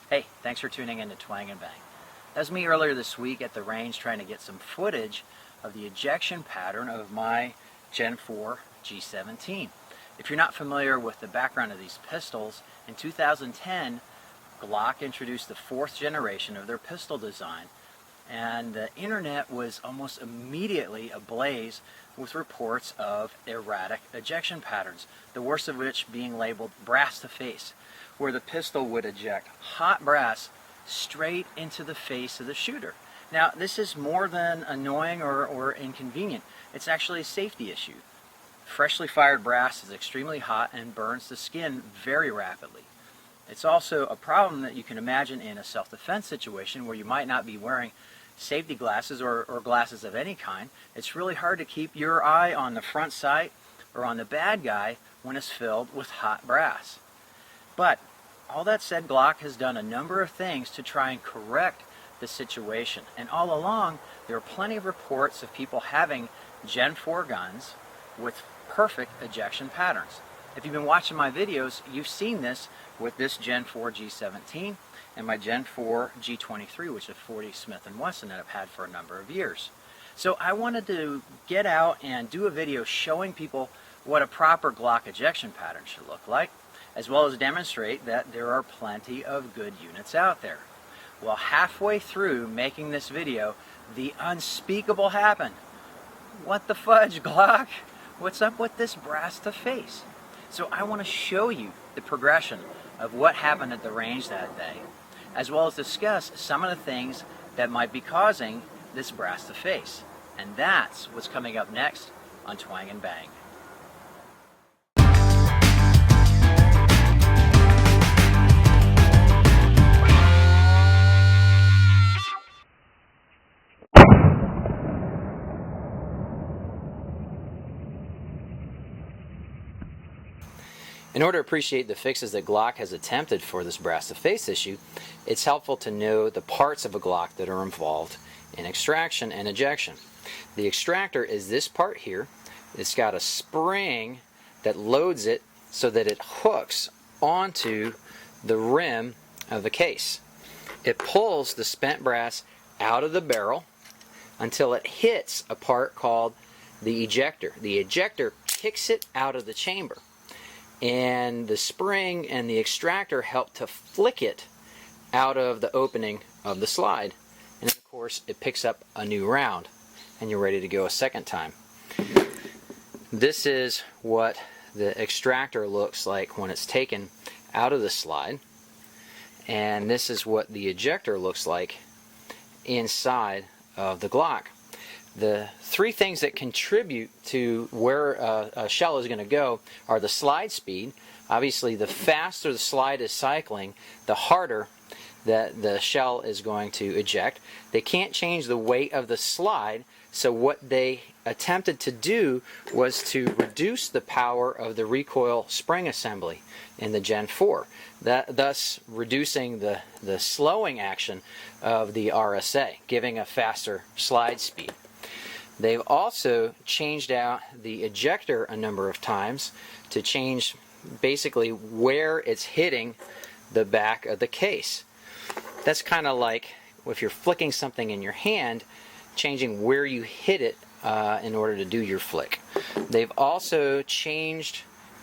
Hey, thanks for tuning in to Twang and Bang. That was me earlier this week at the range trying to get some footage of the ejection pattern of my Gen 4 G17. If you're not familiar with the background of these pistols, in 2010 Glock introduced the 4th generation of their pistol design, and the internet was almost immediately ablaze with reports of erratic ejection patterns, the worst of which being labeled brass to face, where the pistol would eject hot brass straight into the face of the shooter. Now, this is more than annoying or inconvenient. It's actually a safety issue. Freshly fired brass is extremely hot and burns the skin very rapidly. It's also a problem that you can imagine in a self-defense situation where you might not be wearing safety glasses or glasses of any kind. It's really hard to keep your eye on the front sight or on the bad guy when it's filled with hot brass. But all that said, Glock has done a number of things to try and correct the situation. And all along, there are plenty of reports of people having Gen 4 guns with perfect ejection patterns. If you've been watching my videos, you've seen this with this Gen 4 G17 and my Gen 4 G23, which is a 40 Smith & Wesson that I've had for a number of years. So I wanted to get out and do a video showing people what a proper Glock ejection pattern should look like, as well as demonstrate that there are plenty of good units out there. Well, halfway through making this video, the unspeakable happened. What the fudge, Glock? What's up with this brass to face? So I want to show you the progression of what happened at the range that day, as well as discuss some of the things that might be causing this brass to face. And that's what's coming up next on Twang and Bang. In order to appreciate the fixes that Glock has attempted for this brass to face issue, it's helpful to know the parts of a Glock that are involved in extraction and ejection. The extractor is this part here. It's got a spring that loads it so that it hooks onto the rim of the case. It pulls the spent brass out of the barrel until it hits a part called the ejector. The ejector kicks it out of the chamber, and the spring and the extractor help to flick it out of the opening of the slide. And of course, it picks up a new round, and you're ready to go a second time. This is what the extractor looks like when it's taken out of the slide, and this is what the ejector looks like inside of the Glock. The three things that contribute to where a shell is going to go are the slide speed. Obviously, the faster the slide is cycling, the harder that the shell is going to eject. They can't change the weight of the slide, so what they attempted to do was to reduce the power of the recoil spring assembly in the Gen 4, thus reducing the slowing action of the RSA, giving a faster slide speed. They've also changed out the ejector a number of times to change basically where it's hitting the back of the case. That's kind of like if you're flicking something in your hand, changing where you hit it in order to do your flick. They've also changed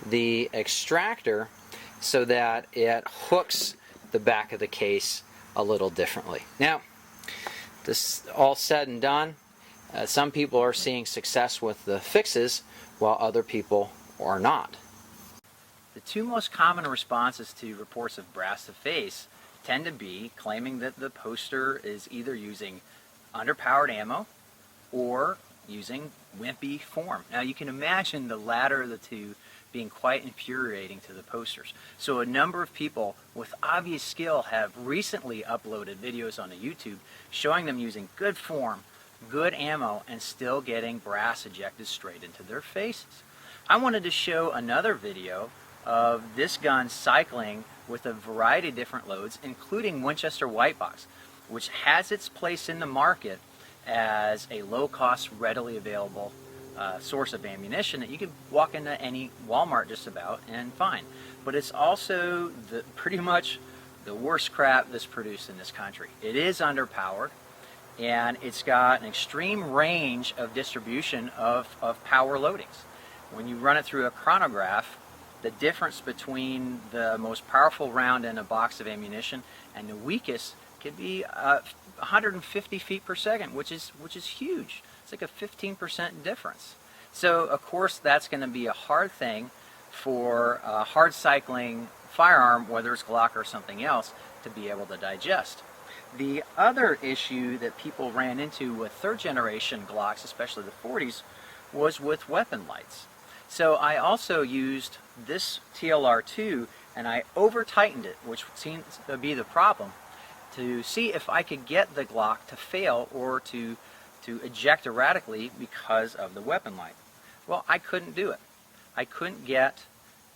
the extractor so that it hooks the back of the case a little differently. Now, this all said and done, some people are seeing success with the fixes while other people are not. The two most common responses to reports of brass to face tend to be claiming that the poster is either using underpowered ammo or using wimpy form. Now, you can imagine the latter of the two being quite infuriating to the posters. So a number of people with obvious skill have recently uploaded videos onto YouTube showing them using good form, good ammo, and still getting brass ejected straight into their faces. I wanted to show another video of this gun cycling with a variety of different loads, including Winchester White Box, which has its place in the market as a low-cost, readily available source of ammunition that you could walk into any Walmart just about and find. But it's also pretty much the worst crap that's produced in this country. It is underpowered, and it's got an extreme range of distribution of power loadings. When you run it through a chronograph, the difference between the most powerful round in a box of ammunition and the weakest could be 150 feet per second, which is huge. It's like a 15% difference. So of course that's going to be a hard thing for a hard cycling firearm, whether it's Glock or something else, to be able to digest. The other issue that people ran into with third generation Glocks, especially the 40s, was with weapon lights. So I also used this TLR2 and I over tightened it, which seems to be the problem, to see if I could get the Glock to fail or to eject erratically because of the weapon light. Well, I couldn't do it. I couldn't get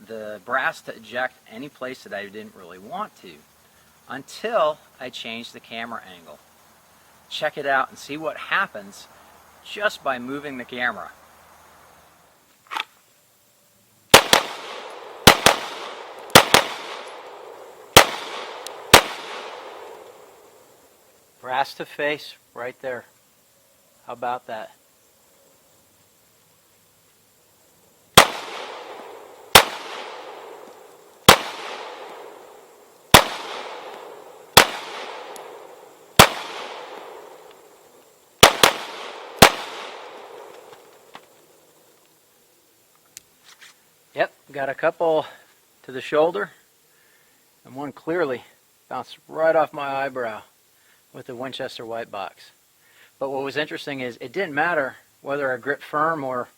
the brass to eject any place that I didn't really want to until I changed the camera angle. Check it out and see what happens just by moving the camera. Brass to face right there. How about that? Yep, got a couple to the shoulder, and one clearly bounced right off my eyebrow with the Winchester white box. But what was interesting is it didn't matter whether I gripped firm or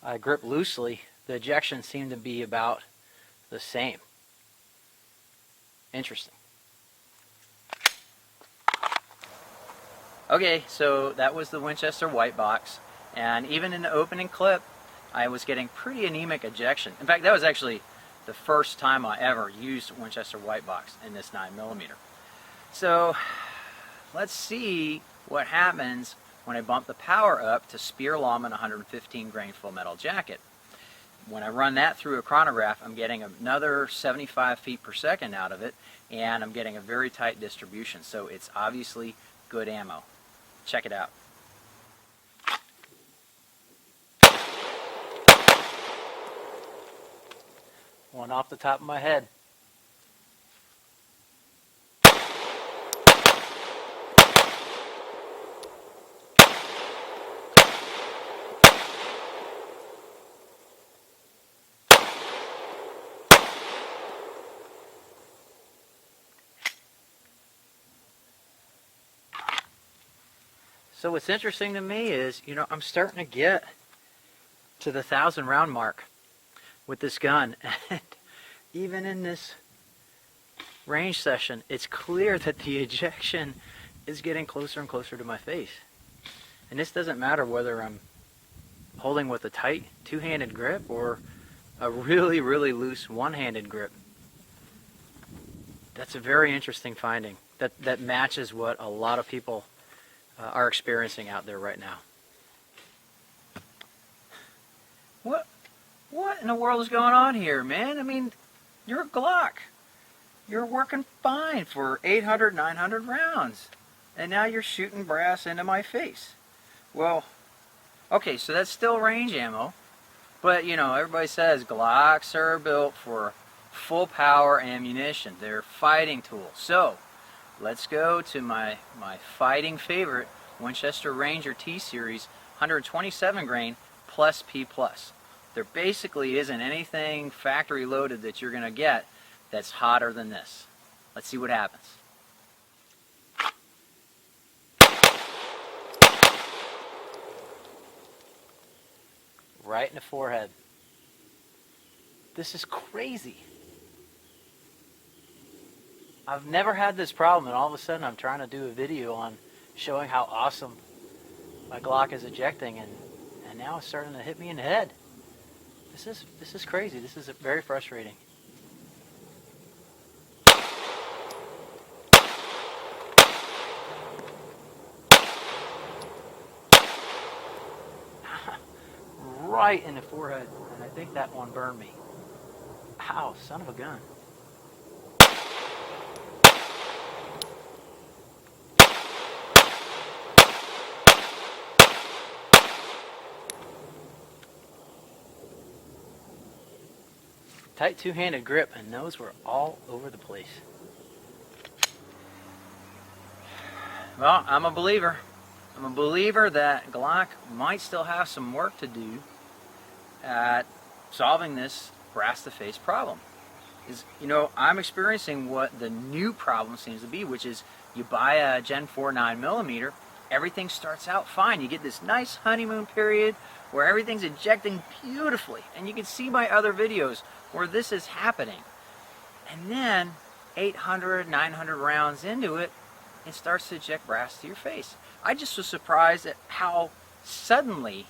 I gripped loosely, the ejection seemed to be about the same. Interesting. Okay, so that was the Winchester white box, and even in the opening clip, I was getting pretty anemic ejection. In fact, that was actually the first time I ever used Winchester white box in this 9mm. So let's see what happens when I bump the power up to Speer Lawman 115 grain full metal jacket. When I run that through a chronograph, I'm getting another 75 feet per second out of it, and I'm getting a very tight distribution. So it's obviously good ammo. Check it out. One off the top of my head. So what's interesting to me is, I'm starting to get to the 1,000 round mark with this gun. And even in this range session, it's clear that the ejection is getting closer and closer to my face. And this doesn't matter whether I'm holding with a tight two-handed grip or a really, really loose one-handed grip. That's a very interesting finding that matches what a lot of people are experiencing out there right now. What in the world is going on here, man? I mean, you're a Glock. You're working fine for 800, 900 rounds. And now you're shooting brass into my face. Well, okay, so that's still range ammo. But, everybody says Glocks are built for full power ammunition. They're fighting tools. So, let's go to my fighting favorite, Winchester Ranger T-Series 127 grain plus P+. There basically isn't anything factory loaded that you're going to get that's hotter than this. Let's see what happens. Right in the forehead. This is crazy. I've never had this problem, and all of a sudden I'm trying to do a video on showing how awesome my Glock is ejecting, and now it's starting to hit me in the head. This is crazy. This is very frustrating. Right in the forehead, and I think that one burned me. Ow, son of a gun. Tight two-handed grip, and those were all over the place. Well, I'm a believer. I'm a believer that Glock might still have some work to do at solving this brass-to-face problem. I'm experiencing what the new problem seems to be, which is you buy a Gen 4 9mm, everything starts out fine. You get this nice honeymoon period where everything's ejecting beautifully, and you can see my other videos where this is happening. And then 800, 900 rounds into it, it starts to eject brass to your face. I just was surprised at how suddenly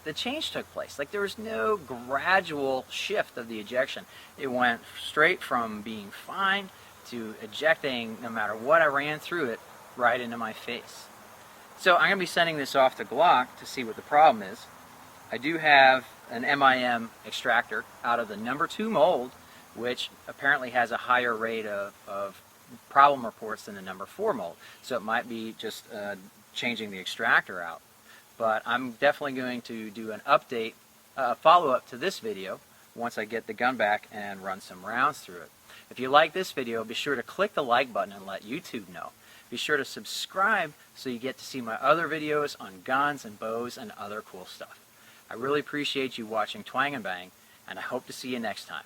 the change took place. Like, there was no gradual shift of the ejection. It went straight from being fine to ejecting, no matter what I ran through it, right into my face. So I'm going to be sending this off to Glock to see what the problem is. I do have an MIM extractor out of the number 2 mold, which apparently has a higher rate of problem reports than the number 4 mold. So it might be just changing the extractor out. But I'm definitely going to do an update, follow-up to this video once I get the gun back and run some rounds through it. If you like this video, be sure to click the like button and let YouTube know. Be sure to subscribe so you get to see my other videos on guns and bows and other cool stuff. I really appreciate you watching Twang and Bang, and I hope to see you next time.